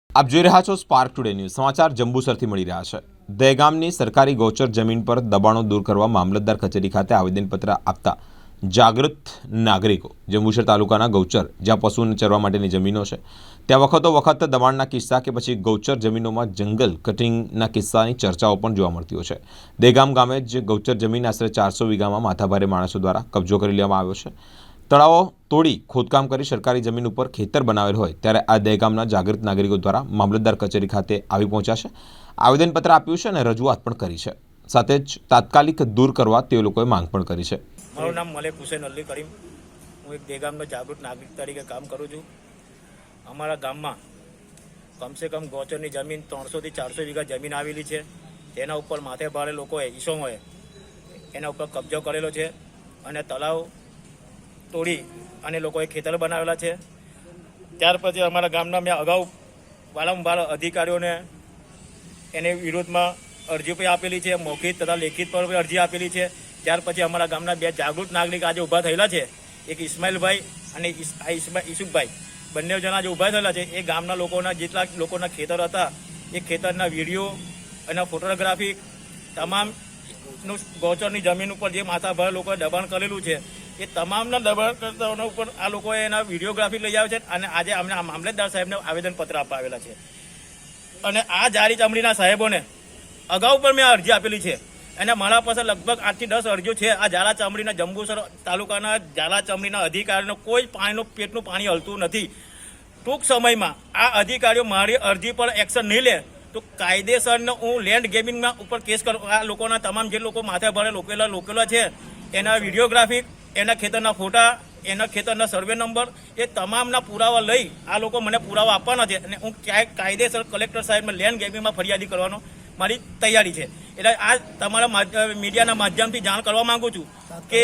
આપ જોઈ રહ્યા છો સ્પાર્ક ટુડે ન્યૂઝ સમાચાર જંબુસરથી મળી રહ્યા છે। દહેગામની સરકારી ગૌચર જમીન પર દબાણો દૂર કરવા મામલતદાર કચેરી ખાતે આવેદનપત્ર આપતા જાગૃત નાગરિકો જંબુસર તાલુકાના ગૌચર જ્યાં પશુઓને ચરવા માટેની જમીનો છે ત્યાં વખત દબાણના કિસ્સા કે પછી ગૌચર જમીનોમાં જંગલ કટિંગના કિસ્સાની ચર્ચાઓ પણ જોવા મળતી હોય છે। દહેગામ ગામે જ ગૌચર જમીન આશરે 400 વીઘામાં માથાભારે માણસો દ્વારા કબજો કરી લેવામાં આવ્યો છે। તળાવો તોડી ખોદકામ કરી સરકારી જમીન ઉપર ખેતર બનાવેલ હોય ત્યારે આ દહેગામના જાગૃત નાગરિકો દ્વારા મામલતદાર કચેરી ખાતે આવી પહોંચ્યા છે, આવેદનપત્ર આપ્યું છે અને રજૂઆત પણ કરી છે। સાથે જ તાત્કાલિક દૂર કરવા તે લોકોએ માંગ પણ કરી છે। મારું નામ મલેક હુસૈન અલી કરીમ, હું એક દહેગામનો જાગૃત નાગરિક તરીકે કામ કરું છું। અમારા ગામમાં કમસે કમ ગૌચરની જમીન 300 થી 400 વીઘા જમીન આવેલી છે। તેના ઉપર માથે ભારે લોકોએ ઈસમોએ એના ઉપર કબજો કરેલો છે અને તળાવ તોડી અને લોકોએ ખેતર બનાવેલા છે। ત્યાર પછી અમારા ગામના મેં અગાઉ વારંવાર અધિકારીઓને એની વિરોધમાં અરજી પણ આપેલી છે, મૌખિક તથા લેખિત પર અરજી આપેલી છે। ત્યાર પછી અમારા ગામના બે જાગૃત નાગરિક આજે ઊભા થયેલા છે, એક ઇસ્માઇલભાઈ અને ઈસુફભાઈ, બંને જણા જે ઊભા થયેલા છે એ ગામના લોકોના જેટલા લોકોના ખેતર હતા એ ખેતરના વિડીયો અને ફોટોગ્રાફી તમામનું ગૌચરની જમીન ઉપર જે માથાભારે લોકોએ દબાણ કરેલું છે એ તમામના દબાણકર્તાઓના ઉપર આ લોકોએ એના વિડીયોગ્રાફી લઈ આવે છે અને આજે અમને આ મામલતદાર સાહેબને આવેદનપત્ર આપવા આવેલા છે। અને આ જારી ચમડીના સાહેબોને અગાઉ પણ મેં અરજી આપેલી છે અને મારા પાસે લગભગ 8 થી 10 અરજીઓ છે। આ ઝાલા ચામડીના જંબુસર તાલુકાના ઝાલા ચામડીના અધિકારીનો કોઈ પેટનું પાણી હલતું નથી। ટૂંક સમયમાં આ અધિકારીઓ મારી અરજી પર એક્શન નહીં લે તો કાયદેસરનો હું લેન્ડ ગેમિંગમાં ઉપર કેસ કરું। આ લોકોના તમામ જે લોકો માથે ભારે લોકેલા છે એના વિડીયોગ્રાફી, એના ખેતરના ફોટા, એના ખેતરના સર્વે નંબર, એ તમામના પુરાવા લઈ આ લોકો મને પુરાવા આપવાના છે અને હું ક્યાંક કાયદેસર કલેક્ટર સાહેબને લેન્ડ ગેમિંગમાં ફરિયાદી કરવાનો મારી તૈયારી છે। એટલે આ તમારા મીડિયાના માધ્યમથી જાણ કરવા માંગુ છું કે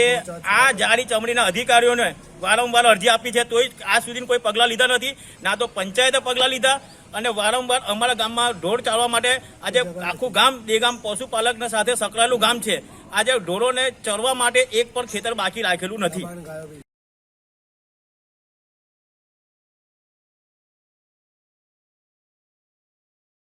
આ જારી ચમડીના અધિકારીઓને વારંવાર અરજી આપી છે તોય આજ સુધી કોઈ પગલાં લીધા નથી, ના તો પંચાયતે પગલાં લીધા અને વારંવાર અમારા ગામમાં ઢોર ચારવા માટે આજે આખું ગામ દહેગામ પશુપાલકના સાથે સંકળાયેલું ગામ છે। આજે ઢોરોને ચરવા માટે એક પણ ખેતર બાકી રાખેલું નથી।